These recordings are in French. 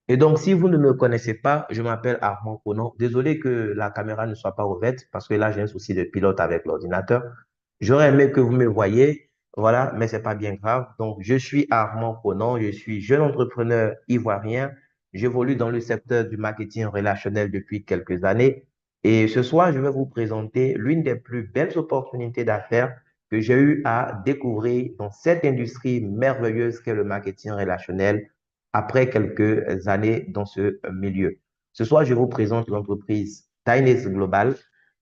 Et donc, si vous ne me connaissez pas, je m'appelle Armand Conan. Désolé que la caméra ne soit pas ouverte parce que là, j'ai un souci de pilote avec l'ordinateur. J'aurais aimé que vous me voyiez, voilà, mais c'est pas bien grave. Donc, je suis Armand Conan, je suis jeune entrepreneur ivoirien. J'évolue dans le secteur du marketing relationnel depuis quelques années. Et ce soir, je vais vous présenter l'une des plus belles opportunités d'affaires que j'ai eu à découvrir dans cette industrie merveilleuse qu'est le marketing relationnel après quelques années dans ce milieu. Ce soir, je vous présente l'entreprise Tyness Global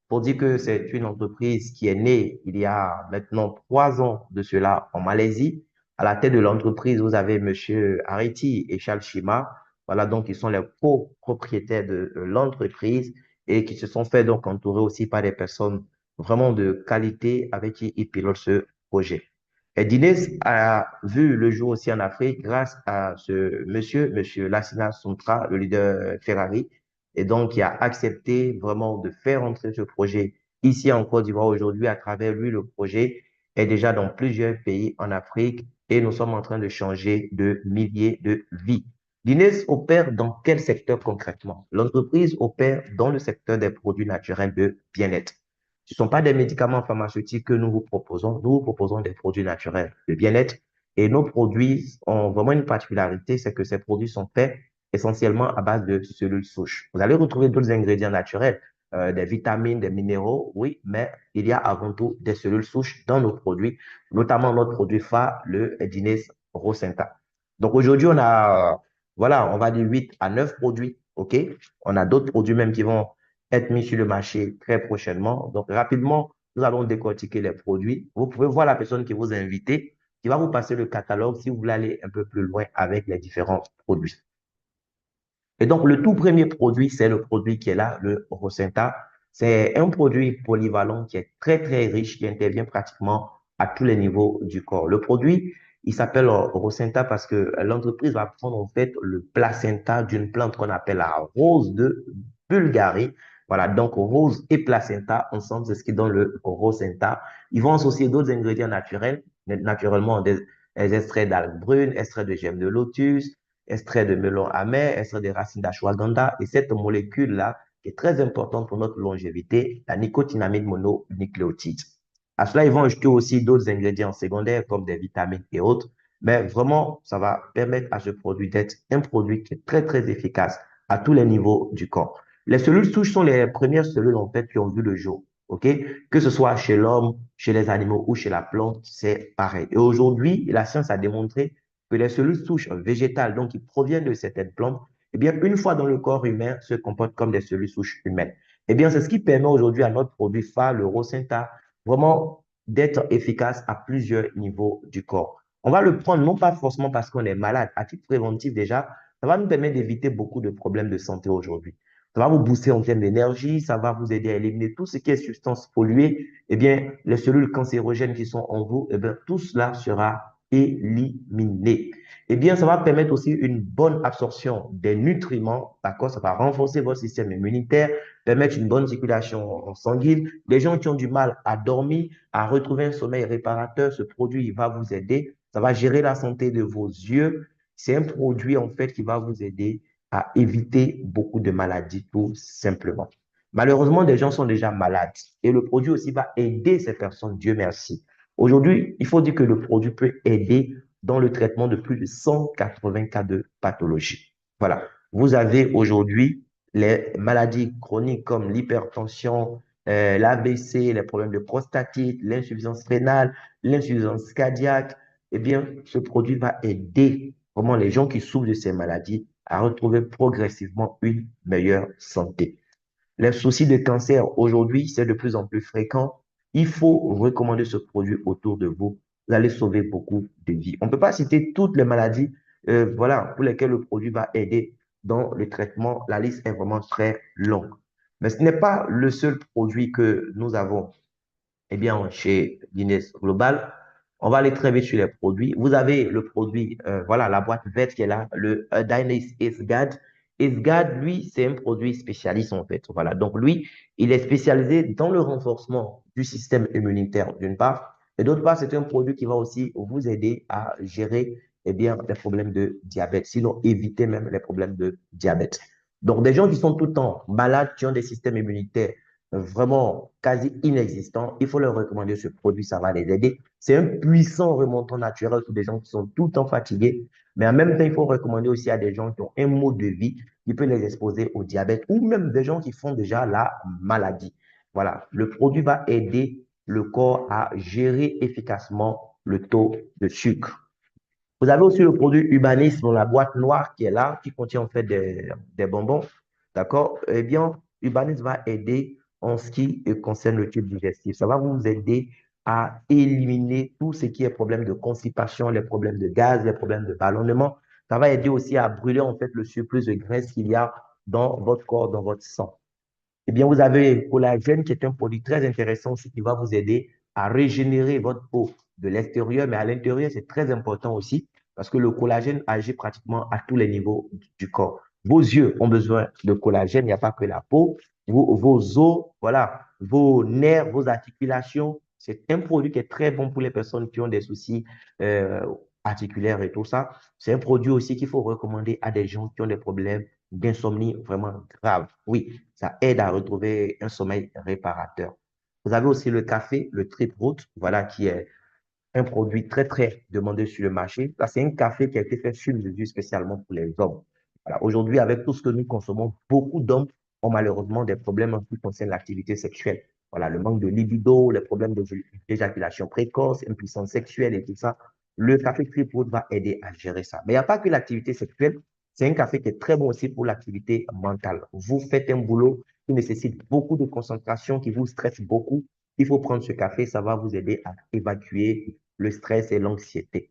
pour dire que c'est une entreprise qui est née il y a maintenant 3 ans de cela en Malaisie. À la tête de l'entreprise, vous avez Monsieur Ariti et Charles Shima. Voilà, donc ils sont les copropriétaires de l'entreprise et qui se sont fait donc entourer aussi par des personnes vraiment de qualité avec qui ils pilotent ce projet. Et Dines a vu le jour aussi en Afrique grâce à ce monsieur Lassina Sontra, le leader Ferrari, et donc qui a accepté vraiment de faire entrer ce projet ici en Côte d'Ivoire aujourd'hui. À travers lui, le projet est déjà dans plusieurs pays en Afrique et nous sommes en train de changer de milliers de vies. Dines opère dans quel secteur concrètement? L'entreprise opère dans le secteur des produits naturels de bien-être. Ce ne sont pas des médicaments pharmaceutiques que nous vous proposons. Nous vous proposons des produits naturels de bien-être. Et nos produits ont vraiment une particularité, c'est que ces produits sont faits essentiellement à base de cellules souches. Vous allez retrouver d'autres ingrédients naturels, des vitamines, des minéraux, oui, mais il y a avant tout des cellules souches dans nos produits, notamment notre produit phare, le Dines Rosenta. Donc aujourd'hui, on a, voilà, on va dire 8 à 9 produits, OK? On a d'autres produits même qui vont être mis sur le marché très prochainement. Donc, rapidement, nous allons décortiquer les produits. Vous pouvez voir la personne qui vous a invité, qui va vous passer le catalogue si vous voulez aller un peu plus loin avec les différents produits. Et donc, le tout premier produit, c'est le produit qui est là, le Rosenta. C'est un produit polyvalent qui est très, très riche, qui intervient pratiquement à tous les niveaux du corps. Le produit, il s'appelle Rosenta parce que l'entreprise va prendre en fait le placenta d'une plante qu'on appelle la rose de Bulgarie. Voilà, donc rose et placenta ensemble, c'est ce qui donne le Rosenta. Ils vont associer d'autres ingrédients naturels, naturellement des extraits d'algues brunes, extraits de gemmes de lotus, extrait de melon amer, extrait des racines d'ashwagandha. Et cette molécule-là, qui est très importante pour notre longévité, la nicotinamide mononucléotide. À cela, ils vont ajouter aussi d'autres ingrédients secondaires comme des vitamines et autres. Mais vraiment, ça va permettre à ce produit d'être un produit qui est très, très efficace à tous les niveaux du corps. Les cellules souches sont les premières cellules, en fait, qui ont vu le jour. OK? Que ce soit chez l'homme, chez les animaux ou chez la plante, c'est pareil. Et aujourd'hui, la science a démontré que les cellules souches végétales, donc qui proviennent de certaines plantes, eh bien, une fois dans le corps humain, se comportent comme des cellules souches humaines. Eh bien, c'est ce qui permet aujourd'hui à notre produit phare, le Rosenta, vraiment d'être efficace à plusieurs niveaux du corps. On va le prendre non pas forcément parce qu'on est malade, à titre préventif déjà, ça va nous permettre d'éviter beaucoup de problèmes de santé aujourd'hui. Ça va vous booster en termes d'énergie, ça va vous aider à éliminer tout ce qui est substances polluées. Eh bien, les cellules cancérogènes qui sont en vous, eh bien, tout cela sera éliminé. Eh bien, ça va permettre aussi une bonne absorption des nutriments, d'accord? Ça va renforcer votre système immunitaire, permettre une bonne circulation sanguine. Les gens qui ont du mal à dormir, à retrouver un sommeil réparateur, ce produit il va vous aider. Ça va gérer la santé de vos yeux. C'est un produit, en fait, qui va vous aider à éviter beaucoup de maladies, tout simplement. Malheureusement, des gens sont déjà malades et le produit aussi va aider ces personnes, Dieu merci. Aujourd'hui, il faut dire que le produit peut aider dans le traitement de plus de 180 cas de pathologie. Voilà. Vous avez aujourd'hui les maladies chroniques comme l'hypertension, l'AVC, les problèmes de prostatite, l'insuffisance rénale, l'insuffisance cardiaque. Eh bien, ce produit va aider vraiment les gens qui souffrent de ces maladies à retrouver progressivement une meilleure santé. Les soucis de cancer, aujourd'hui, c'est de plus en plus fréquent. Il faut recommander ce produit autour de vous. Vous allez sauver beaucoup de vies. On ne peut pas citer toutes les maladies voilà, pour lesquelles le produit va aider dans le traitement. La liste est vraiment très longue. Mais ce n'est pas le seul produit que nous avons eh bien, chez Guinness Global. On va aller très vite sur les produits. Vous avez le produit, voilà, la boîte verte qui est là, le Dynase Isgad. Isgad, lui, c'est un produit spécialiste en fait. Voilà. Donc, lui, il est spécialisé dans le renforcement du système immunitaire, d'une part. Et d'autre part, c'est un produit qui va aussi vous aider à gérer eh bien, les problèmes de diabète, sinon éviter même les problèmes de diabète. Donc, des gens qui sont tout le temps malades, qui ont des systèmes immunitaires vraiment quasi inexistants, il faut leur recommander ce produit, ça va les aider. C'est un puissant remontant naturel pour des gens qui sont tout le temps fatigués, mais en même temps, il faut recommander aussi à des gens qui ont un mode de vie qui peut les exposer au diabète ou même des gens qui font déjà la maladie. Voilà, le produit va aider le corps à gérer efficacement le taux de sucre. Vous avez aussi le produit Ubanis dans la boîte noire qui est là, qui contient en fait des bonbons. D'accord? Eh bien, Ubanis va aider en ce qui concerne le tube digestif. Ça va vous aider à éliminer tout ce qui est problème de constipation, les problèmes de gaz, les problèmes de ballonnement. Ça va aider aussi à brûler en fait le surplus de graisse qu'il y a dans votre corps, dans votre sang. Eh bien, vous avez le collagène qui est un produit très intéressant aussi qui va vous aider à régénérer votre peau de l'extérieur, mais à l'intérieur, c'est très important aussi parce que le collagène agit pratiquement à tous les niveaux du corps. Vos yeux ont besoin de collagène, il n'y a pas que la peau. Vos os, voilà, vos nerfs, vos articulations, c'est un produit qui est très bon pour les personnes qui ont des soucis euh, articulaires et tout ça. C'est un produit aussi qu'il faut recommander à des gens qui ont des problèmes d'insomnie vraiment grave. Oui, ça aide à retrouver un sommeil réparateur. Vous avez aussi le café, le Trip Root, voilà, qui est un produit très, très demandé sur le marché. Ça, c'est un café qui a été fait sur mesure spécialement pour les hommes. Voilà. Aujourd'hui, avec tout ce que nous consommons, beaucoup d'hommes ont malheureusement des problèmes en ce qui concerne l'activité sexuelle. Voilà, le manque de libido, les problèmes d'éjaculation précoce, impuissance sexuelle et tout ça. Le café Tripwood va aider à gérer ça. Mais il n'y a pas que l'activité sexuelle. C'est un café qui est très bon aussi pour l'activité mentale. Vous faites un boulot qui nécessite beaucoup de concentration, qui vous stresse beaucoup. Il faut prendre ce café, ça va vous aider à évacuer le stress et l'anxiété.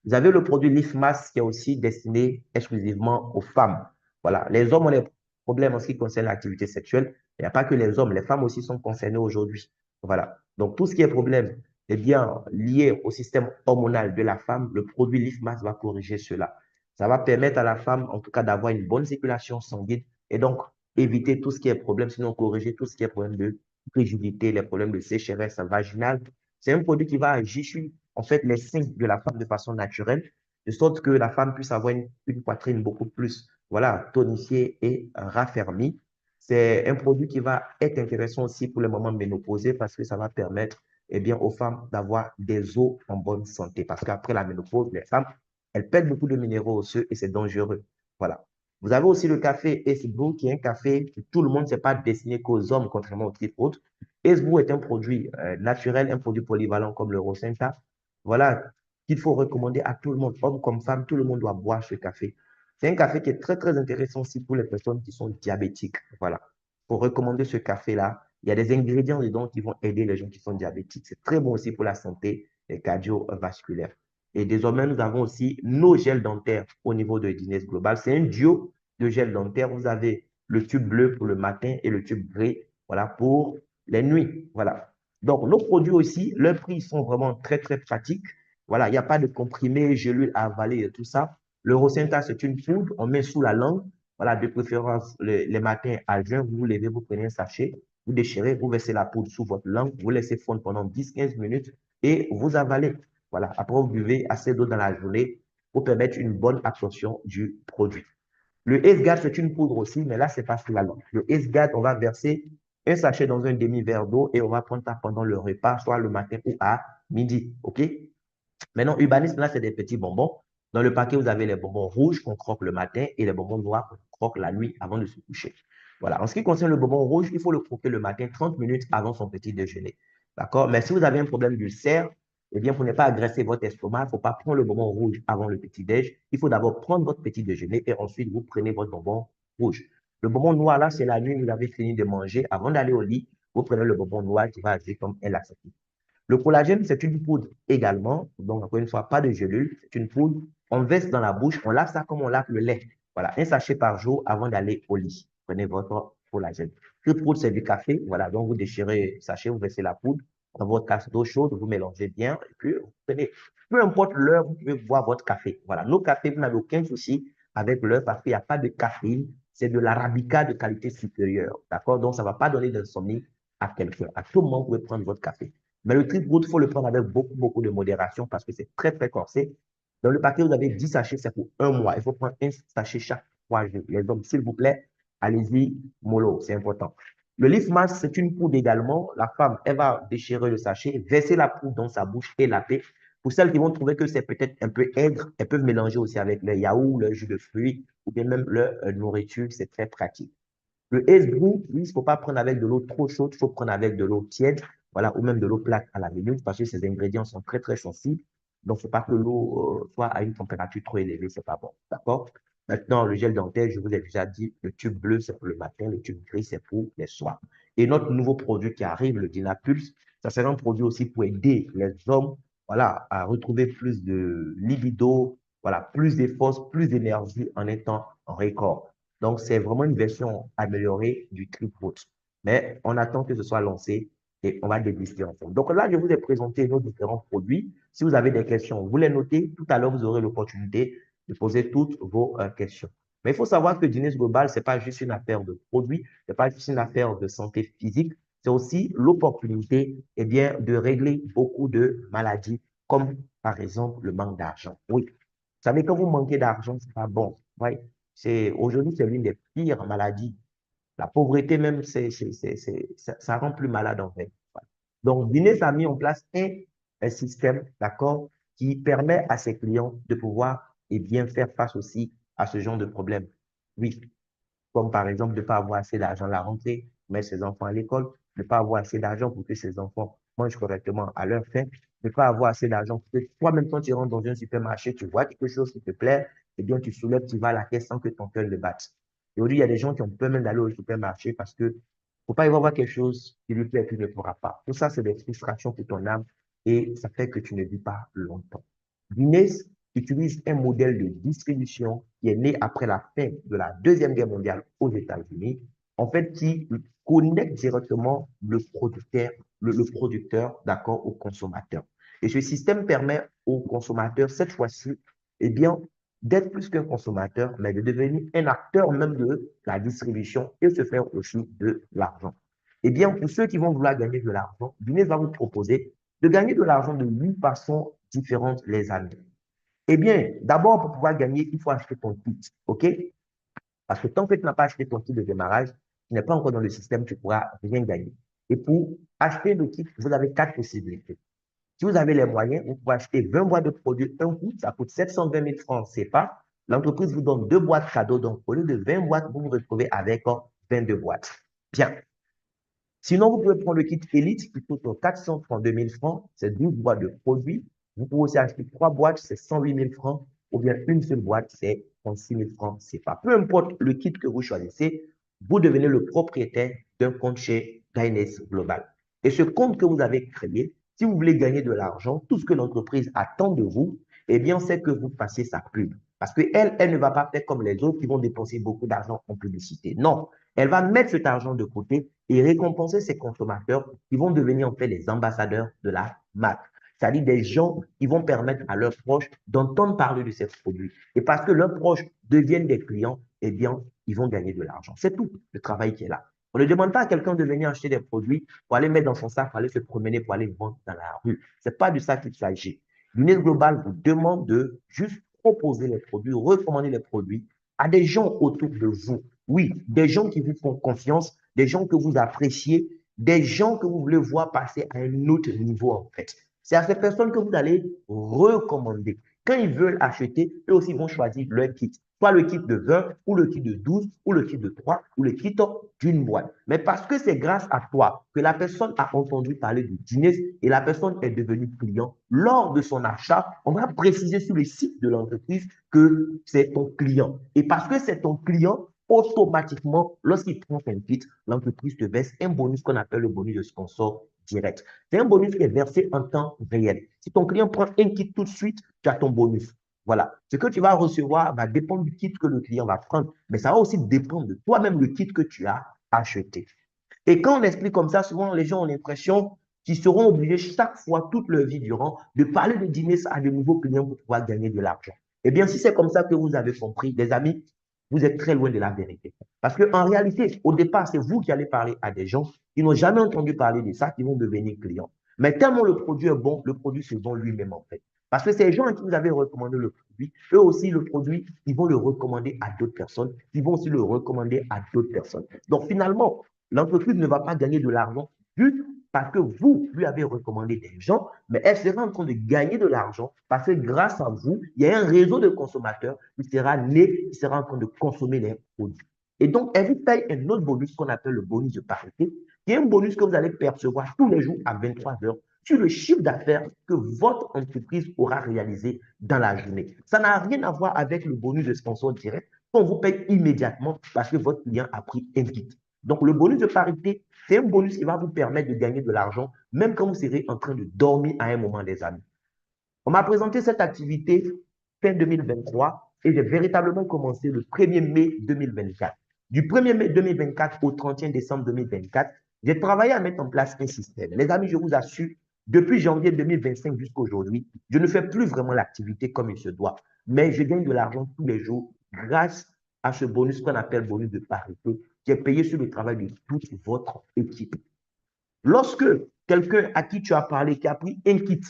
Vous avez le produit Leaf Mask qui est aussi destiné exclusivement aux femmes. Voilà, les hommes ont des problèmes en ce qui concerne l'activité sexuelle. Il n'y a pas que les hommes, les femmes aussi sont concernées aujourd'hui. Voilà. Donc, tout ce qui est problème est bien lié au système hormonal de la femme. Le produit Leaf Mask va corriger cela. Ça va permettre à la femme, en tout cas, d'avoir une bonne circulation sanguine et donc éviter tout ce qui est problème, sinon corriger tout ce qui est problème de rigidité, les problèmes de sécheresse vaginale. C'est un produit qui va agir sur en fait les seins de la femme de façon naturelle, de sorte que la femme puisse avoir une poitrine beaucoup plus voilà, tonifiée et raffermie. C'est un produit qui va être intéressant aussi pour les moments ménopausés parce que ça va permettre eh bien, aux femmes d'avoir des os en bonne santé. Parce qu'après la ménopause, les femmes, elles perdent beaucoup de minéraux osseux et c'est dangereux. Voilà. Vous avez aussi le café Ace Brew, qui est un café que tout le monde ne s'est pas destiné qu'aux hommes, contrairement aux types autres. Ace Brew est un produit naturel, un produit polyvalent comme le Rosenta. Voilà, qu'il faut recommander à tout le monde, homme comme femme, tout le monde doit boire ce café. C'est un café qui est très, très intéressant aussi pour les personnes qui sont diabétiques. Voilà. Pour recommander ce café-là, il y a des ingrédients dedans qui vont aider les gens qui sont diabétiques. C'est très bon aussi pour la santé cardiovasculaire. Et désormais, nous avons aussi nos gels dentaires au niveau de Guinness Global. C'est un duo de gels dentaires. Vous avez le tube bleu pour le matin et le tube gris, voilà, pour les nuits. Voilà. Donc, nos produits aussi, leurs prix sont vraiment très, très pratiques. Voilà, il n'y a pas de comprimés, gélules à avaler et tout ça. Le Rosenta, c'est une poudre, on met sous la langue. Voilà, de préférence, les matins à jeun, vous vous levez, vous prenez un sachet, vous déchirez, vous versez la poudre sous votre langue, vous laissez fondre pendant 10-15 minutes et vous avalez. Voilà, après, vous buvez assez d'eau dans la journée pour permettre une bonne absorption du produit. Le Ace-Guard, c'est une poudre aussi, mais là, c'est pas sous la langue. Le Ace-Guard, on va verser un sachet dans un demi-verre d'eau et on va prendre ça pendant le repas, soit le matin ou à midi. OK? Maintenant, Urbanisme, là, c'est des petits bonbons. Dans le paquet, vous avez les bonbons rouges qu'on croque le matin et les bonbons noirs qu'on croque la nuit avant de se coucher. Voilà. En ce qui concerne le bonbon rouge, il faut le croquer le matin 30 minutes avant son petit déjeuner. D'accord? Mais si vous avez un problème d'ulcère, eh bien, pour ne pas agresser votre estomac, il ne faut pas prendre le bonbon rouge avant le petit déj. Il faut d'abord prendre votre petit déjeuner et ensuite vous prenez votre bonbon rouge. Le bonbon noir, là, c'est la nuit, vous avez fini de manger. Avant d'aller au lit, vous prenez le bonbon noir qui va agir comme un laxatif. Le collagène, c'est une poudre également. Donc, encore une fois, pas de gélule. C'est une poudre. On verse dans la bouche. On lave ça comme on lave le lait. Voilà, un sachet par jour avant d'aller au lit. Prenez votre collagène. Cette poudre, c'est du café. Voilà, donc vous déchirez le sachet, vous versez la poudre dans votre tasse d'eau chaude, vous mélangez bien. Et puis, vous prenez, peu importe l'heure, vous pouvez boire votre café. Voilà, nos cafés, vous n'avez aucun souci avec l'heure parce qu'il n'y a pas de caféine. C'est de l'arabica de qualité supérieure. D'accord? Donc, ça ne va pas donner d'insomnie à quelqu'un. À tout moment, vous pouvez prendre votre café. Mais le trip route, il faut le prendre avec beaucoup, beaucoup de modération parce que c'est très, très corsé. Dans le paquet, vous avez 10 sachets, c'est pour un mois. Il faut prendre un sachet chaque 3 jours. Les hommes, s'il vous plaît, allez-y, mollo, c'est important. Le leaf mask, c'est une poudre également. La femme, elle va déchirer le sachet, verser la poudre dans sa bouche et laper. Pour celles qui vont trouver que c'est peut-être un peu aigre, elles peuvent mélanger aussi avec le yaourt, le jus de fruits ou bien même leur nourriture. C'est très pratique. Le Ace Brew, oui, il ne faut pas prendre avec de l'eau trop chaude, il faut prendre avec de l'eau tiède, voilà, ou même de l'eau plate à la minute, parce que ces ingrédients sont très, très sensibles. Donc, il ne faut pas que l'eau soit à une température trop élevée, c'est pas bon. D'accord? Maintenant, le gel dentaire, je vous ai déjà dit, le tube bleu, c'est pour le matin, le tube gris, c'est pour les soirs. Et notre nouveau produit qui arrive, le Dynapulse, ça sera un produit aussi pour aider les hommes, voilà, à retrouver plus de libido, voilà, plus de force, plus d'énergie en étant en record. Donc, c'est vraiment une version améliorée du Clipboard. Mais on attend que ce soit lancé et on va déguster ensemble. Donc là, je vous ai présenté nos différents produits. Si vous avez des questions, vous les notez. Tout à l'heure, vous aurez l'opportunité de poser toutes vos questions. Mais il faut savoir que Guinness Global, ce n'est pas juste une affaire de produits, ce n'est pas juste une affaire de santé physique, c'est aussi l'opportunité eh bien, de régler beaucoup de maladies, comme par exemple le manque d'argent. Oui, vous savez, quand vous manquez d'argent, ce n'est pas bon. Ouais. Aujourd'hui, c'est l'une des pires maladies. La pauvreté même, ça rend plus malade en fait. Donc, Guinness a mis en place un système, d'accord, qui permet à ses clients de pouvoir et bien faire face aussi à ce genre de problème. Oui, comme par exemple de ne pas avoir assez d'argent à la rentrée, mettre ses enfants à l'école, de ne pas avoir assez d'argent pour que ses enfants mangent correctement à leur faim, de ne pas avoir assez d'argent pour que toi-même, quand tu rentres dans un supermarché, tu vois quelque chose qui te plaît, eh bien, tu soulèves, tu vas à la caisse sans que ton cœur ne batte. Et aujourd'hui, il y a des gens qui ont peur même d'aller au supermarché parce que faut pas y voir quelque chose qui lui plaît et qu'il ne pourra pas. Tout ça, c'est des frustrations pour ton âme et ça fait que tu ne vis pas longtemps. Guinness utilise un modèle de distribution qui est né après la fin de la Deuxième Guerre mondiale aux États-Unis, en fait, qui connecte directement le producteur, d'accord, au consommateur. Et ce système permet au consommateur, cette fois-ci, eh bien, d'être plus qu'un consommateur, mais de devenir un acteur même de la distribution et se faire aussi de l'argent. Eh bien, pour ceux qui vont vouloir gagner de l'argent, Guinness va vous proposer de gagner de l'argent de 8 façons différentes, les amis. Eh bien, d'abord, pour pouvoir gagner, il faut acheter ton kit, OK? Parce que tant que tu n'as pas acheté ton kit de démarrage, tu n'es pas encore dans le système, tu ne pourras rien gagner. Et pour acheter le kit, vous avez 4 possibilités. Si vous avez les moyens, vous pouvez acheter 20 boîtes de produits un coup, ça coûte 720 000 francs CFA. L'entreprise vous donne 2 boîtes cadeaux, donc au lieu de 20 boîtes, vous vous retrouvez avec 22 boîtes. Bien. Sinon, vous pouvez prendre le kit Elite qui coûte 432 000 francs, c'est 12 boîtes de produits. Vous pouvez aussi acheter 3 boîtes, c'est 108 000 francs, ou bien une seule boîte, c'est 36 000 francs CFA. Peu importe le kit que vous choisissez, vous devenez le propriétaire d'un compte chez Guinness Global. Et ce compte que vous avez créé, si vous voulez gagner de l'argent, tout ce que l'entreprise attend de vous, eh bien, c'est que vous fassiez sa pub. Parce qu'elle, elle ne va pas faire comme les autres qui vont dépenser beaucoup d'argent en publicité. Non, elle va mettre cet argent de côté et récompenser ses consommateurs qui vont devenir en fait les ambassadeurs de la marque. C'est-à-dire des gens qui vont permettre à leurs proches d'entendre parler de ces produits. Et parce que leurs proches deviennent des clients, eh bien, ils vont gagner de l'argent. C'est tout le travail qui est là. On ne demande pas à quelqu'un de venir acheter des produits pour aller mettre dans son sac, pour aller se promener, pour aller vendre dans la rue. Ce n'est pas de ça qu'il s'agit. Guinness Global vous demande de juste proposer les produits, recommander les produits à des gens autour de vous. Oui, des gens qui vous font confiance, des gens que vous appréciez, des gens que vous voulez voir passer à un autre niveau en fait. C'est à ces personnes que vous allez recommander. Quand ils veulent acheter, eux aussi vont choisir leur kit. Soit le kit de 20, ou le kit de 12, ou le kit de 3, ou le kit d'une boîte. Mais parce que c'est grâce à toi que la personne a entendu parler du Guinness et la personne est devenue client, lors de son achat, on va préciser sur le site de l'entreprise que c'est ton client. Et parce que c'est ton client, automatiquement, lorsqu'il prend son kit, l'entreprise te verse un bonus qu'on appelle le bonus de sponsor direct. C'est un bonus qui est versé en temps réel. Si ton client prend un kit tout de suite, tu as ton bonus. Voilà. Ce que tu vas recevoir va dépendre du kit que le client va prendre, mais ça va aussi dépendre de toi-même le kit que tu as acheté. Et quand on explique comme ça, souvent les gens ont l'impression qu'ils seront obligés chaque fois, toute leur vie durant, de parler de dîner à de nouveaux clients pour pouvoir gagner de l'argent. Eh bien, si c'est comme ça que vous avez compris, les amis, vous êtes très loin de la vérité. Parce qu'en réalité, au départ, c'est vous qui allez parler à des gens qui n'ont jamais entendu parler de ça, qui vont devenir clients. Mais tellement le produit est bon, le produit se vend lui-même en fait. Parce que ces gens à qui vous avez recommandé le produit, eux aussi, le produit, ils vont le recommander à d'autres personnes. Ils vont aussi le recommander à d'autres personnes. Donc, finalement, l'entreprise ne va pas gagner de l'argent juste parce que vous lui avez recommandé des gens, mais elle sera en train de gagner de l'argent parce que grâce à vous, il y a un réseau de consommateurs qui sera né, qui sera en train de consommer les produits. Et donc, elle vous paye un autre bonus qu'on appelle le bonus de parité, qui est un bonus que vous allez percevoir tous les jours à 23 heures sur le chiffre d'affaires que votre entreprise aura réalisé dans la journée. Ça n'a rien à voir avec le bonus de sponsor direct qu'on vous paye immédiatement parce que votre client a pris un kit. Donc, le bonus de parité, c'est un bonus qui va vous permettre de gagner de l'argent, même quand vous serez en train de dormir à un moment des amis. On m'a présenté cette activité fin 2023 et j'ai véritablement commencé le 1er mai 2024. Du 1er mai 2024 au 31 décembre 2024, j'ai travaillé à mettre en place un système. Les amis, je vous assure, depuis janvier 2025 jusqu'à aujourd'hui, je ne fais plus vraiment l'activité comme il se doit, mais je gagne de l'argent tous les jours grâce à ce bonus qu'on appelle bonus de parité, qui est payé sur le travail de toute votre équipe. Lorsque quelqu'un à qui tu as parlé, qui a pris un kit,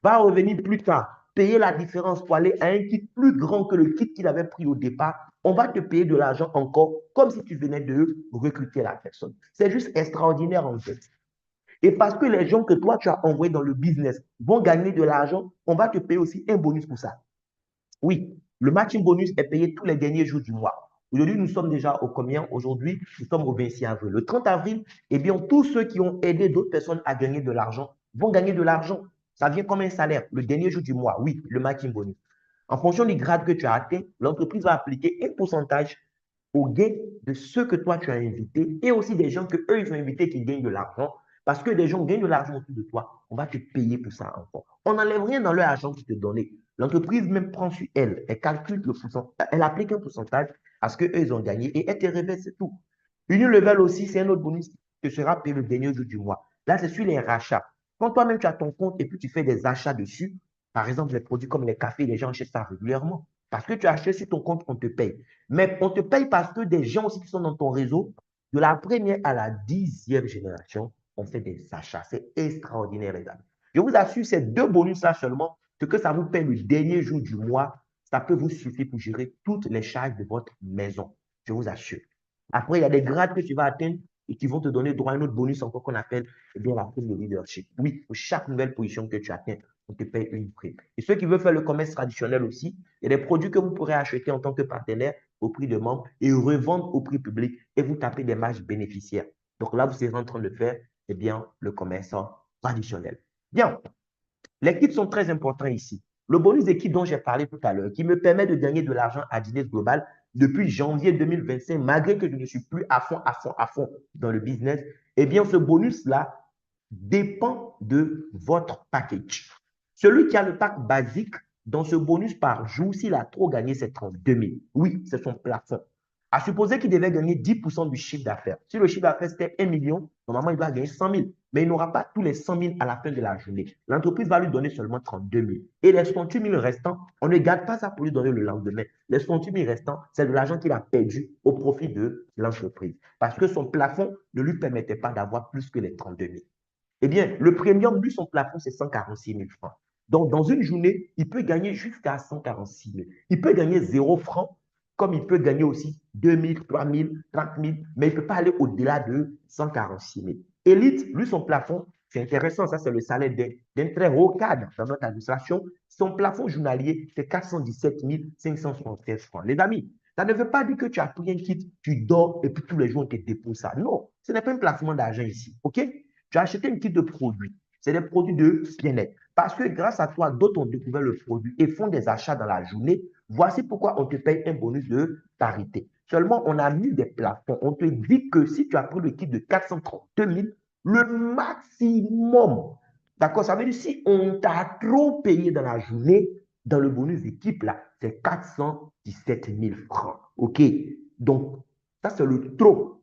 va revenir plus tard, payer la différence pour aller à un kit plus grand que le kit qu'il avait pris au départ, on va te payer de l'argent encore comme si tu venais de recruter la personne. C'est juste extraordinaire en fait. Et parce que les gens que toi tu as envoyés dans le business vont gagner de l'argent, on va te payer aussi un bonus pour ça. Oui, le matching bonus est payé tous les derniers jours du mois. Aujourd'hui, nous sommes déjà au combien? Aujourd'hui, nous sommes au 26 avril. Le 30 avril, eh bien, tous ceux qui ont aidé d'autres personnes à gagner de l'argent vont gagner de l'argent. Ça vient comme un salaire. Le dernier jour du mois, oui, le matching bonus. En fonction du grade que tu as atteint, l'entreprise va appliquer un pourcentage au gain de ceux que toi tu as invités et aussi des gens que eux ils ont invités qui gagnent de l'argent. Parce que des gens gagnent de l'argent autour de toi, on va te payer pour ça encore. On n'enlève rien dans leur argent qu'ils te donnaient. L'entreprise même prend sur elle, elle calcule le pourcentage, elle applique un pourcentage à ce qu'eux ils ont gagné et elle te révèle, c'est tout. Unilevel aussi, c'est un autre bonus qui te sera payé le dernier jour du mois. Là, c'est sur les rachats. Quand toi-même tu as ton compte et puis tu fais des achats dessus, par exemple, les produits comme les cafés, les gens achètent ça régulièrement. Parce que tu as acheté sur ton compte, on te paye. Mais on te paye parce que des gens aussi qui sont dans ton réseau, de la première à la 10e génération, ont fait des achats. C'est extraordinaire, les amis. Je vous assure, ces deux bonus-là seulement, ce que ça vous paye le dernier jour du mois, ça peut vous suffire pour gérer toutes les charges de votre maison. Je vous assure. Après, il y a des grades que tu vas atteindre et qui vont te donner droit à un autre bonus encore qu'on appelle eh bien, la prime de leadership. Oui, pour chaque nouvelle position que tu atteins, on te paye une prime. Et ceux qui veulent faire le commerce traditionnel aussi, il y a des produits que vous pourrez acheter en tant que partenaire au prix de membre et revendre au prix public et vous tapez des marges bénéficiaires. Donc là, vous serez en train de faire eh bien, le commerce traditionnel. Bien, les kits sont très importants ici. Le bonus d'équipe dont j'ai parlé tout à l'heure, qui me permet de gagner de l'argent à Dines Global depuis janvier 2025, malgré que je ne suis plus à fond dans le business, eh bien, ce bonus-là dépend de votre package. Celui qui a le pack basique, dans ce bonus par jour, s'il a trop gagné, c'est 32 000. Oui, c'est son plafond. À supposer qu'il devait gagner 10% du chiffre d'affaires. Si le chiffre d'affaires c'était 1 million, normalement, il doit gagner 100 000. Mais il n'aura pas tous les 100 000 à la fin de la journée. L'entreprise va lui donner seulement 32 000. Et les 68 000 restants, on ne garde pas ça pour lui donner le lendemain. Les 68 000 restants, c'est de l'argent qu'il a perdu au profit de l'entreprise. Parce que son plafond ne lui permettait pas d'avoir plus que les 32 000. Eh bien, le premium, lui, son plafond, c'est 146 000 francs. Donc, dans une journée, il peut gagner jusqu'à 146 000. Il peut gagner 0 francs, comme il peut gagner aussi 2 000, 3 000, 30 000, mais il ne peut pas aller au-delà de 146 000. Elite, lui, son plafond, c'est intéressant, ça, c'est le salaire d'un très haut cadre dans notre administration. Son plafond journalier, c'est 417 576 francs. Les amis, ça ne veut pas dire que tu as pris un kit, tu dors et puis tous les jours on te dépose ça. Non, ce n'est pas un placement d'argent ici. OK? Tu as acheté un kit de produits. C'est des produits de bien-être. Parce que grâce à toi, d'autres ont découvert le produit et font des achats dans la journée. Voici pourquoi on te paye un bonus de parité. Seulement, on a mis des plafonds. On te dit que si tu as pris le kit de 432 000, le maximum, d'accord, ça veut dire si on t'a trop payé dans la journée, dans le bonus d'équipe, là, c'est 417 000 francs. OK? Donc, ça, c'est le trop.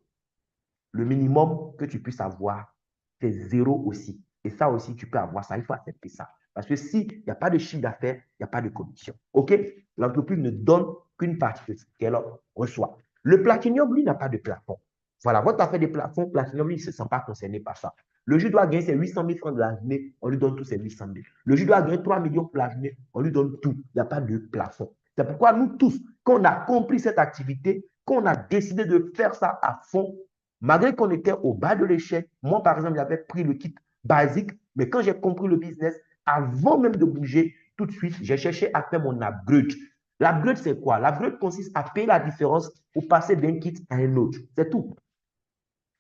Le minimum que tu puisses avoir, c'est zéro aussi. Et ça aussi, tu peux avoir ça. Il faut accepter ça. Parce que s'il n'y a pas de chiffre d'affaires, il n'y a pas de commission. OK? L'entreprise ne donne qu'une partie de ce qu'elle reçoit. Le platinium, lui, n'a pas de plafond. Voilà, votre affaire de plafond, platinium, lui, il ne se sent pas concerné par ça. Le juge doit gagner ses 800 000 francs de la journée, on lui donne tous ses 800 000. Le juge doit gagner 3 millions pour la journée, on lui donne tout. Il n'y a pas de plafond. C'est pourquoi nous tous, quand on a compris cette activité, quand on a décidé de faire ça à fond, malgré qu'on était au bas de l'échelle, moi par exemple, j'avais pris le kit basique, mais quand j'ai compris le business, avant même de bouger, tout de suite, j'ai cherché à faire mon upgrade. L'upgrade, c'est quoi? L'upgrade consiste à payer la différence pour passer d'un kit à un autre. C'est tout.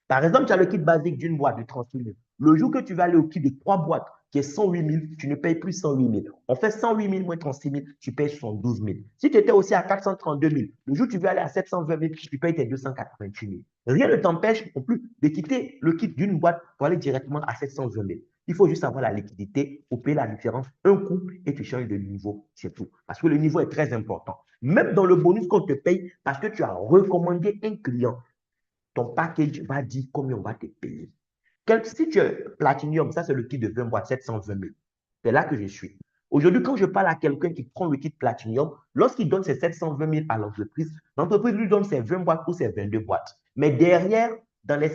Par exemple, tu as le kit basique d'une boîte de 30 000. Le jour que tu vas aller au kit de 3 boîtes, qui est 108 000, tu ne payes plus 108 000. On fait 108 000 moins 36 000, tu payes 72 000. Si tu étais aussi à 432 000, le jour où tu veux aller à 720 000, tu payes tes 288 000. Rien ne t'empêche non plus de quitter le kit d'une boîte pour aller directement à 720 000. Il faut juste avoir la liquidité pour payer la différence, un coup, et tu changes de niveau, c'est tout. Parce que le niveau est très important. Même dans le bonus qu'on te paye, parce que tu as recommandé un client, ton package va dire combien on va te payer. Si tu es Platinum, ça c'est le kit de 20 boîtes, 720 000. C'est là que je suis. Aujourd'hui, quand je parle à quelqu'un qui prend le kit Platinum, lorsqu'il donne ses 720 000 à l'entreprise, l'entreprise lui donne ses 20 boîtes ou ses 22 boîtes. Mais derrière, dans les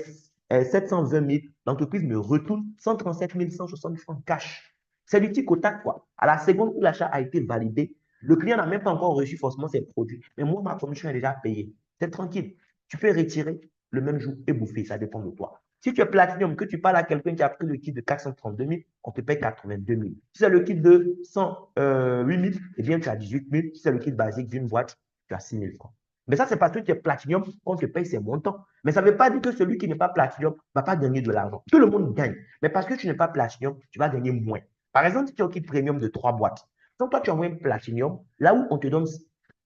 720 000, l'entreprise me retourne 137 160 francs cash. C'est du tic au tac, quoi. À la seconde où l'achat a été validé, le client n'a même pas encore reçu forcément ses produits. Mais moi, ma commission est déjà payée. C'est tranquille. Tu peux retirer le même jour et bouffer, ça dépend de toi. Si tu es Platinum, que tu parles à quelqu'un qui a pris le kit de 432 000, on te paye 82 000. Si c'est le kit de 108 000, eh bien, tu as 18 000. Si c'est le kit basique d'une boîte, tu as 6 000 francs. Mais ça, c'est parce que tu es Platinum qu'on te paye ces montants. Mais ça ne veut pas dire que celui qui n'est pas Platinum ne va pas gagner de l'argent. Tout le monde gagne. Mais parce que tu n'es pas Platinum, tu vas gagner moins. Par exemple, si tu as un kit Premium de 3 boîtes, donc toi, tu as un Platinum, là où on te donne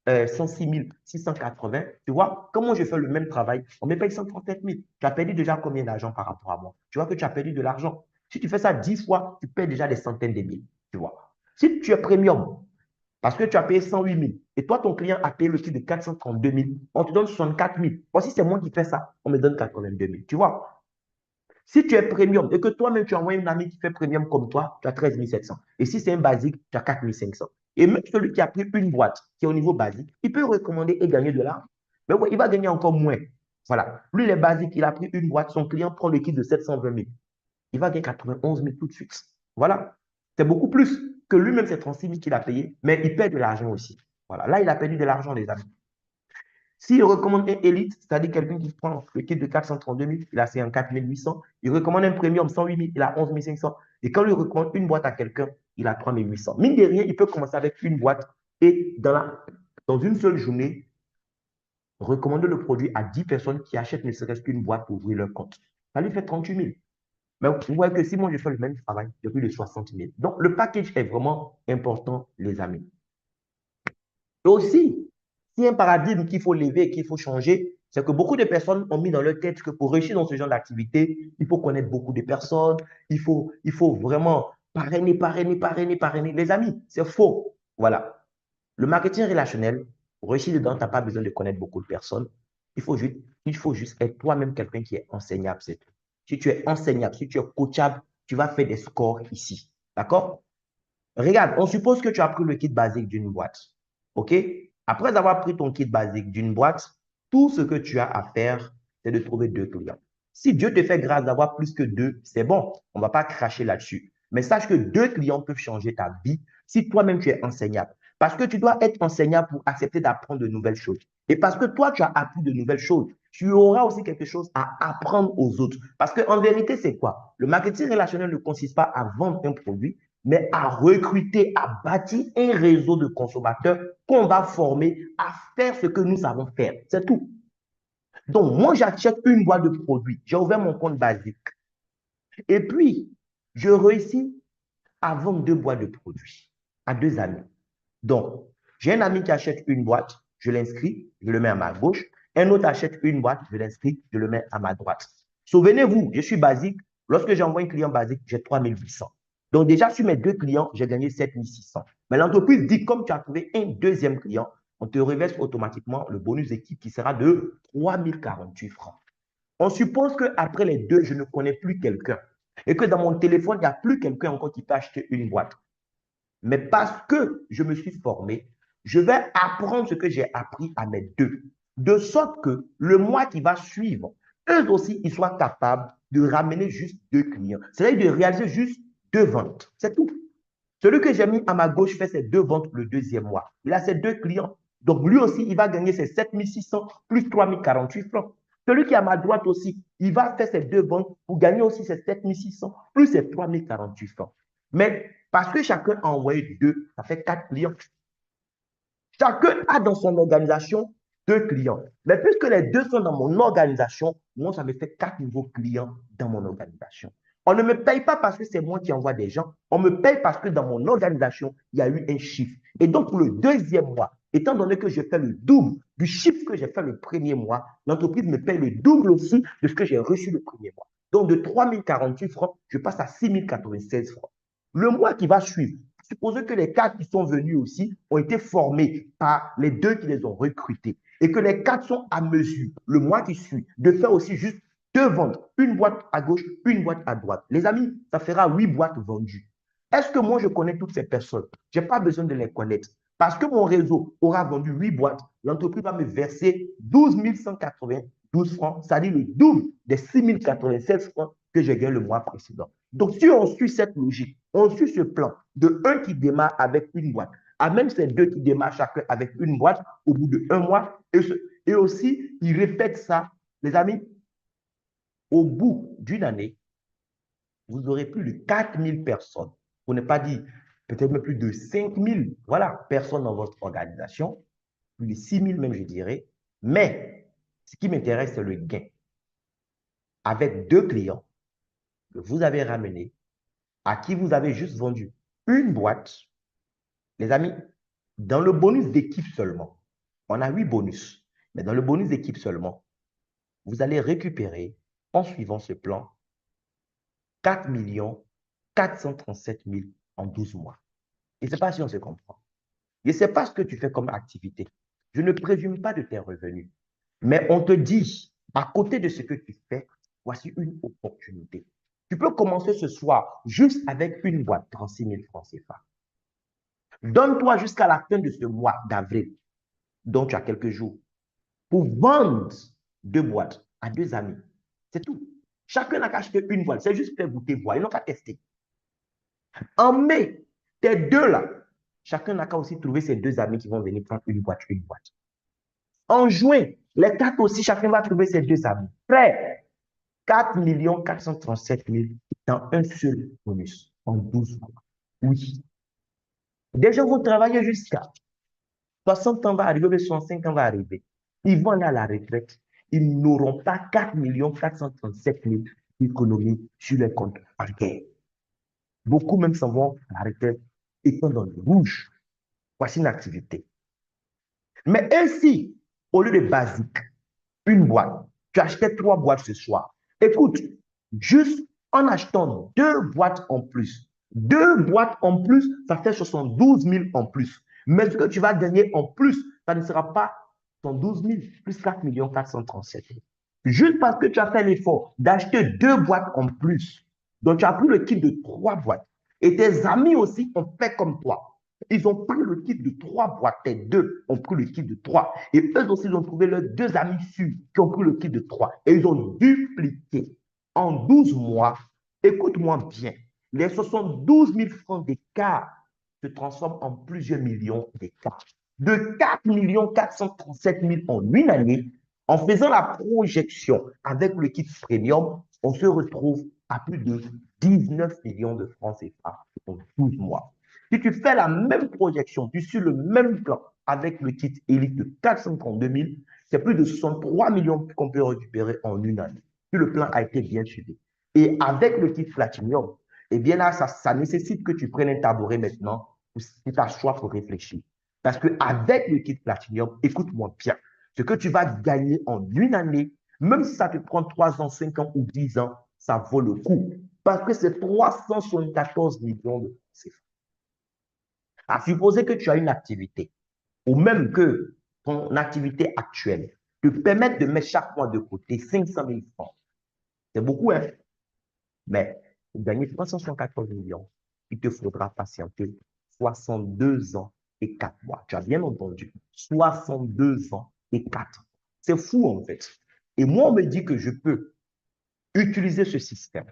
106 680, tu vois, comment je fais le même travail, on me paye 137 000. Tu as perdu déjà combien d'argent par rapport à moi? Tu vois que tu as perdu de l'argent. Si tu fais ça 10 fois, tu perds déjà des centaines de mille. Tu vois. Si tu es premium, parce que tu as payé 108 000, et toi, ton client a payé le prix de 432 000, on te donne 64 000. Bon, si c'est moi qui fais ça, on me donne 82 000. Tu vois. Si tu es premium et que toi-même tu envoies une amie qui fait premium comme toi, tu as 13 700. Et si c'est un basique, tu as 4 500. Et même celui qui a pris une boîte qui est au niveau basique, il peut recommander et gagner de l'argent. Mais ouais, il va gagner encore moins. Voilà. Lui, il est basique, il a pris une boîte, son client prend le kit de 720 000. Il va gagner 91 000 tout de suite. Voilà. C'est beaucoup plus que lui-même, c'est 36 000 qu'il a payé, mais il perd de l'argent aussi. Voilà. Là, il a perdu de l'argent, les amis. S'il recommande un élite, c'est-à-dire quelqu'un qui prend le kit de 432 000, il a 54 800. Il recommande un premium 108 000, il a 11 500. Et quand il recommande une boîte à quelqu'un, il a 3 800. Mine de rien, il peut commencer avec une boîte et dans une seule journée, recommander le produit à 10 personnes qui achètent ne serait-ce qu'une boîte pour ouvrir leur compte. Ça lui fait 38 000. Mais vous voyez que si moi je fais le même travail, j'ai plus de 60 000. Donc le package est vraiment important, les amis. Et aussi, s'il y a un paradigme qu'il faut lever et qu'il faut changer, c'est que beaucoup de personnes ont mis dans leur tête que pour réussir dans ce genre d'activité, il faut connaître beaucoup de personnes, il faut vraiment parrainer, parrainer, parrainer, parrainer. Les amis, c'est faux. Voilà. Le marketing relationnel, pour réussir dedans, tu n'as pas besoin de connaître beaucoup de personnes. Il faut juste être toi-même quelqu'un qui est enseignable, c'est tout. Si tu es enseignable, si tu es coachable, tu vas faire des scores ici. D'accord? Regarde, on suppose que tu as pris le kit basique d'une boîte. OK? Après avoir pris ton kit basique d'une boîte, tout ce que tu as à faire, c'est de trouver 2 clients. Si Dieu te fait grâce d'avoir plus que 2, c'est bon. On ne va pas cracher là-dessus. Mais sache que 2 clients peuvent changer ta vie si toi-même tu es enseignable. Parce que tu dois être enseignable pour accepter d'apprendre de nouvelles choses. Et parce que toi, tu as appris de nouvelles choses, tu auras aussi quelque chose à apprendre aux autres. Parce qu'en vérité, c'est quoi? Le marketing relationnel ne consiste pas à vendre un produit, mais à recruter, à bâtir un réseau de consommateurs qu'on va former à faire ce que nous savons faire. C'est tout. Donc, moi, j'achète une boîte de produits. J'ai ouvert mon compte basique. Et puis, je réussis à vendre 2 boîtes de produits à 2 amis. Donc, j'ai un ami qui achète une boîte, je l'inscris, je le mets à ma gauche. Un autre achète une boîte, je l'inscris, je le mets à ma droite. Souvenez-vous, je suis basique. Lorsque j'envoie un client basique, j'ai 3 800. Donc déjà, sur mes 2 clients, j'ai gagné 7 600. Mais l'entreprise dit, comme tu as trouvé un deuxième client, on te reverse automatiquement le bonus d'équipe qui sera de 3 048 francs. On suppose qu'après les 2, je ne connais plus quelqu'un et que dans mon téléphone, il n'y a plus quelqu'un encore qui peut acheter une boîte. Mais parce que je me suis formé, je vais apprendre ce que j'ai appris à mes 2. De sorte que le mois qui va suivre, eux aussi, ils soient capables de ramener juste 2 clients. C'est-à-dire de réaliser juste 2 ventes. C'est tout. Celui que j'ai mis à ma gauche fait ses 2 ventes le deuxième mois. Il a ses 2 clients. Donc, lui aussi, il va gagner ses 7 600 plus 3 048 francs. Celui qui est à ma droite aussi, il va faire ses 2 ventes pour gagner aussi ses 7 600 plus ses 3 048 francs. Mais parce que chacun a envoyé 2, ça fait 4 clients. Chacun a dans son organisation 2 clients. Mais puisque les 2 sont dans mon organisation, moi, ça me fait 4 nouveaux clients dans mon organisation. On ne me paye pas parce que c'est moi qui envoie des gens. On me paye parce que dans mon organisation, il y a eu un chiffre. Et donc, pour le deuxième mois, étant donné que je fais le double du chiffre que j'ai fait le premier mois, l'entreprise me paye le double aussi de ce que j'ai reçu le premier mois. Donc, de 3 048 francs, je passe à 6 096 francs. Le mois qui va suivre, supposons que les 4 qui sont venus aussi ont été formés par les 2 qui les ont recrutés et que les 4 sont à mesure, le mois qui suit, de faire aussi juste 2 ventes, une boîte à gauche, une boîte à droite. Les amis, ça fera 8 boîtes vendues. Est-ce que moi, je connais toutes ces personnes? Je n'ai pas besoin de les connaître. Parce que mon réseau aura vendu 8 boîtes, l'entreprise va me verser 12 192 francs, c'est-à-dire le double des 6 096 francs que j'ai gagné le mois précédent. Donc, si on suit cette logique, on suit ce plan de un qui démarre avec une boîte, à même ces 2 qui démarrent chacun avec une boîte au bout de 1 mois, et aussi, ils répètent ça, les amis, au bout d'une année, vous aurez plus de 4 000 personnes, pour ne pas dire peut-être même plus de 5 000, voilà, personnes dans votre organisation, plus de 6 000 même, je dirais. Mais ce qui m'intéresse, c'est le gain. Avec 2 clients que vous avez ramenés, à qui vous avez juste vendu une boîte, les amis, dans le bonus d'équipe seulement, on a 8 bonus, mais dans le bonus d'équipe seulement, vous allez récupérer, en suivant ce plan, 4 437 000 en 12 mois. Je ne sais pas si on se comprend. Je ne sais pas ce que tu fais comme activité. Je ne présume pas de tes revenus. Mais on te dit, à côté de ce que tu fais, voici une opportunité. Tu peux commencer ce soir juste avec une boîte, 36 000 francs CFA. Donne-toi jusqu'à la fin de ce mois d'avril, dont tu as quelques jours, pour vendre 2 boîtes à 2 amis. C'est tout. Chacun n'a qu'à acheter une boîte. C'est juste faire goûter, voir. Ils n'ont qu'à tester. En mai, tes 2 là, chacun n'a qu'à aussi trouver ses 2 amis qui vont venir prendre une boîte, une boîte. En juin, les 4 aussi, chacun va trouver ses 2 amis. Prêt, 4 437 000 dans un seul bonus en 12 mois. Oui. Des gens vont travailler jusqu'à 60 ans va arriver, 65 ans va arriver. Ils vont aller à la retraite. Ils n'auront pas 4 437 000 d'économies sur les comptes bancaires. Beaucoup même s'en vont à la retraite étant dans le rouge. Voici une activité. Mais ainsi, au lieu de basique, une boîte, tu achetais 3 boîtes ce soir. Écoute, juste en achetant 2 boîtes en plus, 2 boîtes en plus, ça fait 72 000 en plus. Mais ce que tu vas gagner en plus, ça ne sera pas 112 000 plus 4 437 000. Juste parce que tu as fait l'effort d'acheter 2 boîtes en plus. Donc, tu as pris le kit de 3 boîtes. Et tes amis aussi ont fait comme toi. Ils ont pris le kit de 3 boîtes. Tes 2 ont pris le kit de 3. Et eux aussi, ils ont trouvé leurs 2 amis sûrs qui ont pris le kit de 3. Et ils ont dupliqué. En 12 mois, écoute-moi bien, les 72 000 francs d'écart se transforment en plusieurs millions d'écarts. De 4 437 000 en une année, en faisant la projection avec le kit premium, on se retrouve à plus de 19 millions de francs CFA en 12 mois. Si tu fais la même projection, tu suis le même plan avec le kit Elite de 432 000, c'est plus de 63 millions qu'on peut récupérer en une année. Si le plan a été bien suivi. Et avec le kit Platinum, eh bien là, ça nécessite que tu prennes un tabouret maintenant pour t'asseoir pour réfléchir. Parce qu'avec le kit Platinum, écoute-moi bien, ce que tu vas gagner en une année, même si ça te prend 3 ans, 5 ans ou 10 ans, ça vaut le coup. Parce que c'est 374 millions de CFA. À supposer que tu as une activité, ou même que ton activité actuelle te permette de mettre chaque mois de côté 500 000 francs. C'est beaucoup, hein? Mais pour gagner 374 millions, il te faudra patienter 62 ans et 4 mois. Tu as bien entendu. 62 ans et 4 ans. C'est fou, en fait. Et moi, on me dit que je peux utiliser ce système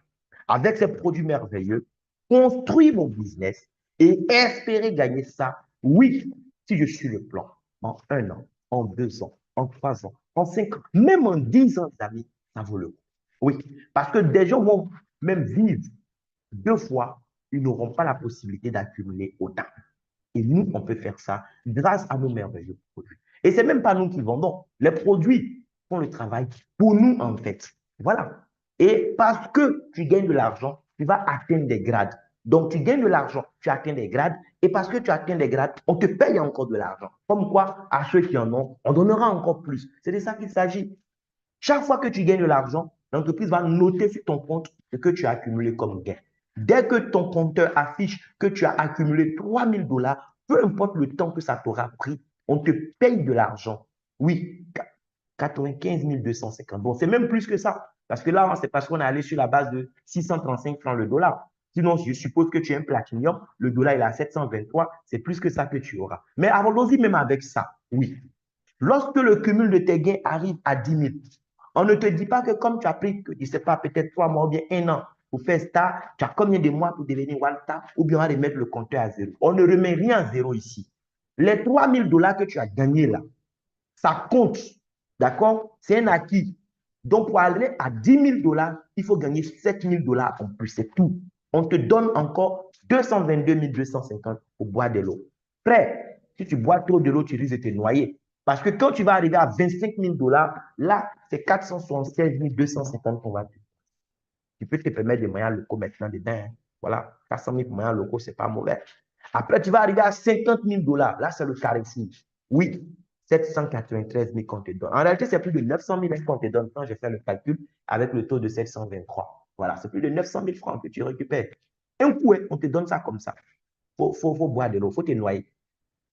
avec ces produits merveilleux, construire mon business et espérer gagner ça, oui, si je suis le plan, en 1 an, en 2 ans, en 3 ans, en 5 ans, même en 10 ans, amis, ça vaut le coup. Oui, parce que des gens vont même vivre 2 fois, ils n'auront pas la possibilité d'accumuler autant. Et nous, on peut faire ça grâce à nos merveilleux produits. Et ce n'est même pas nous qui vendons. Les produits font le travail pour nous, en fait. Voilà. Et parce que tu gagnes de l'argent, tu vas atteindre des grades. Donc, tu gagnes de l'argent, tu atteins des grades. Et parce que tu atteins des grades, on te paye encore de l'argent. Comme quoi, à ceux qui en ont, on donnera encore plus. C'est de ça qu'il s'agit. Chaque fois que tu gagnes de l'argent, l'entreprise va noter sur ton compte ce que tu as accumulé comme gain. Dès que ton compteur affiche que tu as accumulé 3 000 $, peu importe le temps que ça t'aura pris, on te paye de l'argent. Oui, 95 250. Bon, c'est même plus que ça. Parce que là, c'est parce qu'on est allé sur la base de 635 francs le dollar. Sinon, je suppose que tu es un platinium, le dollar est à 723, c'est plus que ça que tu auras. Mais allons-y même avec ça. Oui. Lorsque le cumul de tes gains arrive à 10 000, on ne te dit pas que comme tu as pris, je ne sais pas, peut-être 3 mois ou bien 1 an pour faire ça, tu as combien de mois pour devenir Walter ou bien on va remettre le compteur à zéro. On ne remet rien à zéro ici. Les 3 000 $ que tu as gagnés là, ça compte. D'accord? C'est un acquis. Donc, pour aller à 10 000 $, il faut gagner 7 000 $ en plus. C'est tout. On te donne encore 222 250 pour boire de l'eau. Frère, si tu bois trop de l'eau, tu risques de te noyer. Parce que quand tu vas arriver à 25 000 $, là, c'est 476 250 qu'on va te. Tu peux te permettre des moyens locaux maintenant dedans. Hein. Voilà, 400 000 moyens locaux, c'est pas mauvais. Après, tu vas arriver à 50 000 $. Là, c'est le Carrefour. Oui, 793 000 qu'on te donne. En réalité, c'est plus de 900 000 qu'on te donne quand j'ai fait le calcul avec le taux de 723. Voilà, c'est plus de 900 000 francs que tu récupères. Un coup, on te donne ça comme ça. Faut boire de l'eau, faut te noyer.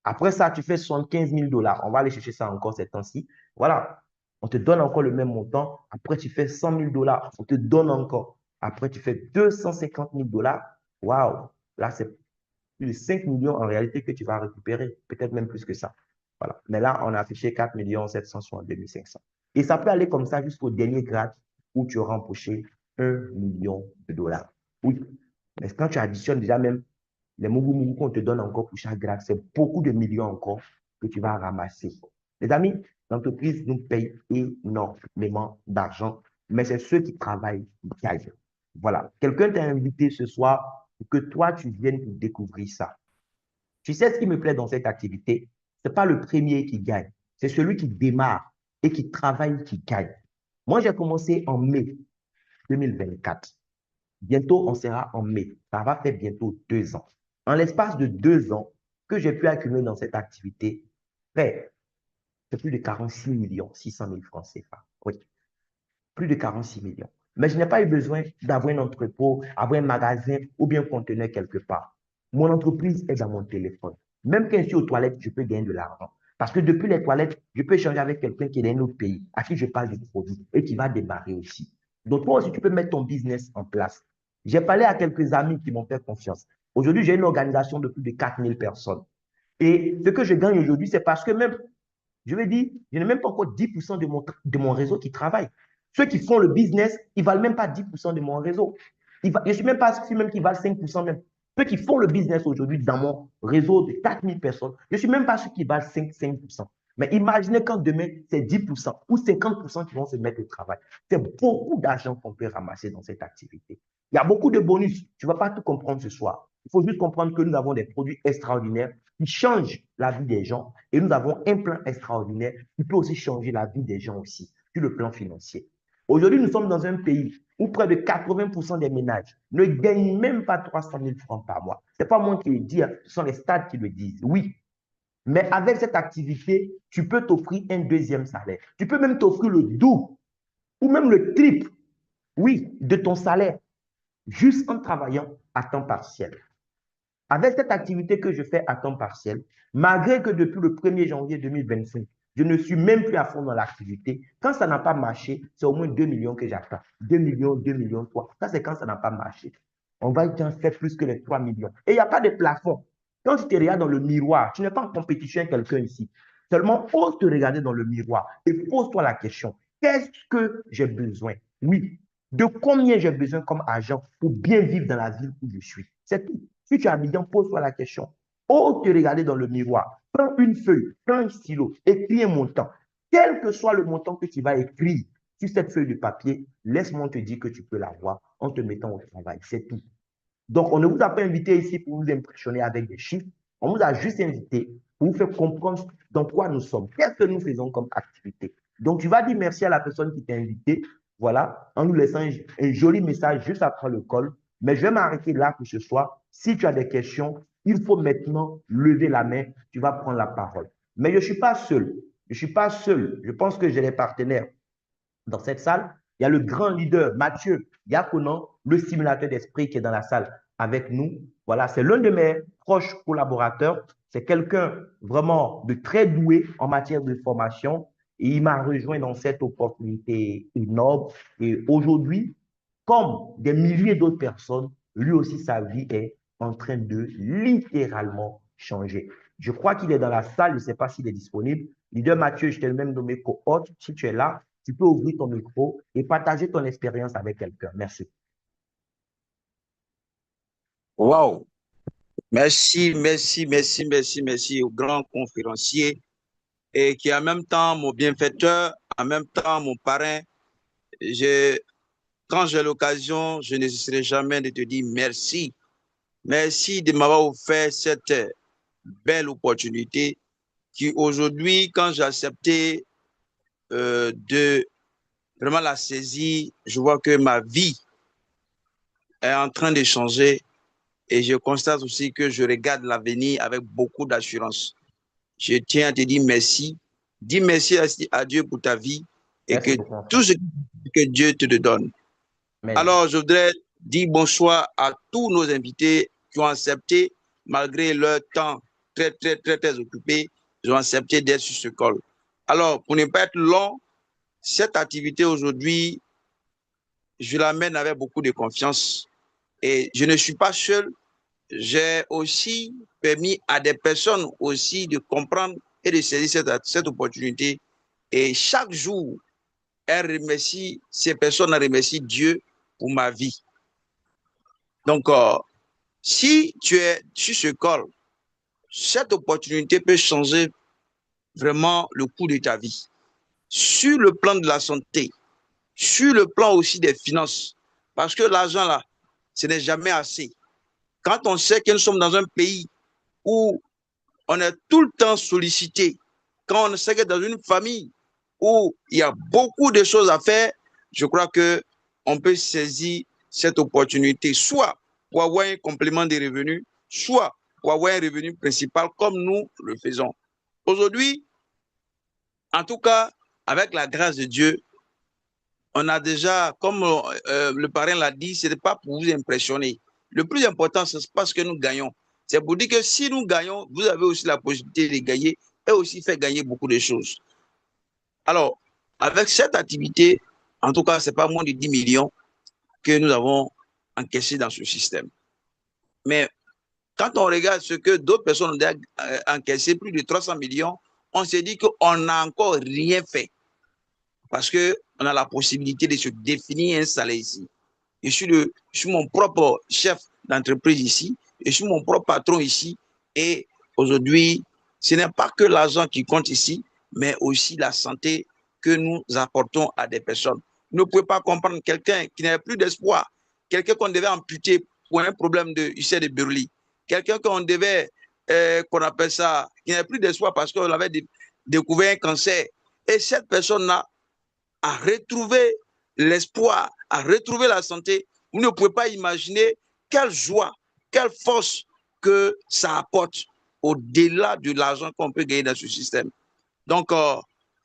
Après ça, tu fais 75 000 $. On va aller chercher ça encore ces temps-ci. Voilà. On te donne encore le même montant. Après, tu fais 100 000 $. On te donne encore. Après, tu fais 250 000 $. Waouh. Là, c'est plus de 5 millions en réalité que tu vas récupérer. Peut-être même plus que ça. Voilà. Mais là, on a affiché 4 762 500. Et ça peut aller comme ça jusqu'au dernier grade où tu auras empoché 1 million de dollars. Oui. Mais quand tu additionnes déjà même les mougou qu'on te donne encore pour chaque grade, c'est beaucoup de millions encore que tu vas ramasser. Les amis, l'entreprise nous paye énormément d'argent, mais c'est ceux qui travaillent qui gagnent. Voilà. Quelqu'un t'a invité ce soir pour que toi, tu viennes pour découvrir ça. Tu sais ce qui me plaît dans cette activité? Ce n'est pas le premier qui gagne, c'est celui qui démarre et qui travaille qui gagne. Moi, j'ai commencé en mai 2024. Bientôt, on sera en mai. Ça va faire bientôt 2 ans. En l'espace de 2 ans que j'ai pu accumuler dans cette activité, c'est plus de 46 600 000 francs CFA. Oui, plus de 46 millions. Mais je n'ai pas eu besoin d'avoir un entrepôt, avoir un magasin ou bien un conteneur quelque part. Mon entreprise est dans mon téléphone. Même quand je suis aux toilettes, je peux gagner de l'argent. Parce que depuis les toilettes, je peux échanger avec quelqu'un qui est dans un autre pays, à qui je parle du produit et qui va démarrer aussi. Donc, toi aussi, tu peux mettre ton business en place. J'ai parlé à quelques amis qui m'ont fait confiance. Aujourd'hui, j'ai une organisation de plus de 4000 personnes. Et ce que je gagne aujourd'hui, c'est parce que même, je vais dire, je n'ai même pas encore 10% de mon réseau qui travaille. Ceux qui font le business, ils ne valent même pas 10% de mon réseau. Je ne suis même pas sûr même qu'ils valent 5% même. Ceux qui font le business aujourd'hui dans mon réseau de 4000 personnes, je ne suis même pas sûr qu'ils valent 5%. Mais imaginez quand demain, c'est 10% ou 50% qui vont se mettre au travail. C'est beaucoup d'argent qu'on peut ramasser dans cette activité. Il y a beaucoup de bonus. Tu ne vas pas tout comprendre ce soir. Il faut juste comprendre que nous avons des produits extraordinaires qui changent la vie des gens et nous avons un plan extraordinaire qui peut aussi changer la vie des gens aussi sur le plan financier. Aujourd'hui, nous sommes dans un pays où près de 80% des ménages ne gagnent même pas 300 000 francs par mois. Ce n'est pas moi qui le dis, ce sont les stats qui le disent. Oui, mais avec cette activité, tu peux t'offrir un deuxième salaire. Tu peux même t'offrir le double ou même le triple, oui, de ton salaire, juste en travaillant à temps partiel. Avec cette activité que je fais à temps partiel, malgré que depuis le 1er janvier 2025, je ne suis même plus à fond dans l'activité, quand ça n'a pas marché, c'est au moins 2 millions que j'attends. 2 millions, 2 millions, 3. Ça, c'est quand ça n'a pas marché. On va dire faire plus que les 3 millions. Et il n'y a pas de plafond. Quand tu te regardes dans le miroir, tu n'es pas en compétition avec quelqu'un ici. Seulement, ose te regarder dans le miroir et pose-toi la question. qu'est-ce que j'ai besoin? Oui. De combien j'ai besoin comme argent pour bien vivre dans la ville où je suis? C'est tout. Si tu es habillant, pose-toi la question. Ose te regarder dans le miroir. Prends une feuille, prends un stylo, écris un montant. Quel que soit le montant que tu vas écrire sur cette feuille de papier, laisse-moi te dire que tu peux l'avoir en te mettant au travail. C'est tout. Donc, on ne vous a pas invité ici pour vous impressionner avec des chiffres. On vous a juste invité pour vous faire comprendre dans quoi nous sommes. Qu'est-ce que nous faisons comme activité? Donc, tu vas dire merci à la personne qui t'a invité, voilà, en nous laissant un joli message juste après le call. Mais je vais m'arrêter là pour ce soir. Si tu as des questions, il faut maintenant lever la main. Tu vas prendre la parole. Mais je ne suis pas seul. Je ne suis pas seul. Je pense que j'ai des partenaires dans cette salle. Il y a le grand leader, Mathieu Yaconan, le simulateur d'esprit qui est dans la salle avec nous. Voilà, c'est l'un de mes proches collaborateurs. C'est quelqu'un vraiment de très doué en matière de formation et il m'a rejoint dans cette opportunité énorme. Et aujourd'hui, comme des milliers d'autres personnes, lui aussi, sa vie est en train de littéralement changer. Je crois qu'il est dans la salle, je ne sais pas s'il est disponible. Leader Mathieu, je t'ai même nommé co-hôte. Si tu es là, tu peux ouvrir ton micro et partager ton expérience avec quelqu'un. Merci. Wow! Merci au grand conférencier et qui est en même temps mon bienfaiteur, en même temps mon parrain. Je, Quand j'ai l'occasion, je ne cesserai jamais de te dire merci. Merci de m'avoir offert cette belle opportunité qui aujourd'hui, quand j'ai accepté de vraiment la saisir, je vois que ma vie est en train de changer et je constate aussi que je regarde l'avenir avec beaucoup d'assurance. Je tiens à te dire merci. Dis merci à Dieu pour ta vie et que Merci beaucoup, mon tout frère. ce que Dieu te donne. Merci. Alors, je voudrais dire bonsoir à tous nos invités qui ont accepté, malgré leur temps très occupé, ils ont accepté d'être sur ce call. Alors, pour ne pas être long, cette activité aujourd'hui, je l'amène avec beaucoup de confiance et je ne suis pas seul. J'ai aussi permis à des personnes aussi de comprendre et de saisir cette opportunité. Et chaque jour, ces personnes remercient Dieu pour ma vie. Donc, si tu es sur ce col, cette opportunité peut changer vraiment le cours de ta vie. Sur le plan de la santé, sur le plan aussi des finances, parce que l'argent là, ce n'est jamais assez. Quand on sait que nous sommes dans un pays où on est tout le temps sollicité, quand on sait que dans une famille où il y a beaucoup de choses à faire, je crois que on peut saisir cette opportunité, soit pour avoir un complément de revenus, soit pour avoir un revenu principal comme nous le faisons. Aujourd'hui, en tout cas, avec la grâce de Dieu, on a déjà, comme le parrain l'a dit, ce n'est pas pour vous impressionner. Le plus important, c'est pas ce que nous gagnons. C'est pour dire que si nous gagnons, vous avez aussi la possibilité de gagner et aussi faire gagner beaucoup de choses. Alors, avec cette activité, en tout cas, ce n'est pas moins de 10 millions que nous avons encaissé dans ce système. Mais quand on regarde ce que d'autres personnes ont déjà encaissé, plus de 300 millions, on se dit qu'on n'a encore rien fait parce qu'on a la possibilité de se définir et installer ici. Je suis mon propre chef d'entreprise ici, je suis mon propre patron ici et aujourd'hui, ce n'est pas que l'argent qui compte ici, mais aussi la santé que nous apportons à des personnes. Vous ne pouvez pas comprendre quelqu'un qui n'avait plus d'espoir, quelqu'un qu'on devait amputer pour un problème de UC de Burli, quelqu'un qu'on appelle ça, qui n'avait plus d'espoir parce qu'on avait découvert un cancer. Et cette personne-là a retrouvé l'espoir, à retrouver la santé. Vous ne pouvez pas imaginer quelle joie, quelle force que ça apporte au-delà de l'argent qu'on peut gagner dans ce système. Donc,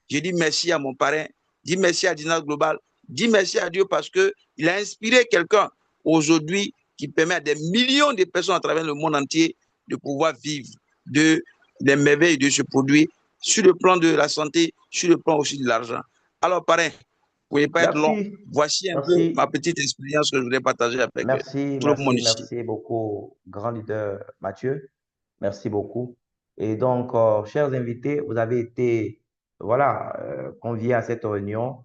je dis merci à mon parrain, dis merci à Dynasty Global, dis merci à Dieu parce qu'il a inspiré quelqu'un aujourd'hui qui permet à des millions de personnes à travers le monde entier de pouvoir vivre des merveilles de ce produit sur le plan de la santé, sur le plan aussi de l'argent. Alors, parrain, vous ne pouvez pas être long. Merci. Voici un peu ma Merci. petite expérience que je voulais partager avec Merci, tout le monde merci, ici. merci beaucoup, grand leader Mathieu. Merci beaucoup. Et donc, chers invités, vous avez été, voilà, conviés à cette réunion.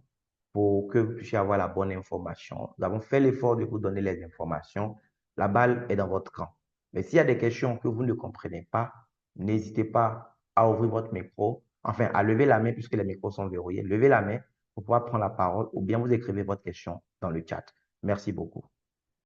pour que vous puissiez avoir la bonne information. Nous avons fait l'effort de vous donner les informations. La balle est dans votre camp. Mais s'il y a des questions que vous ne comprenez pas, n'hésitez pas à ouvrir votre micro, enfin à lever la main puisque les micros sont verrouillés. Levez la main pour pouvoir prendre la parole ou bien vous écrivez votre question dans le chat. Merci beaucoup.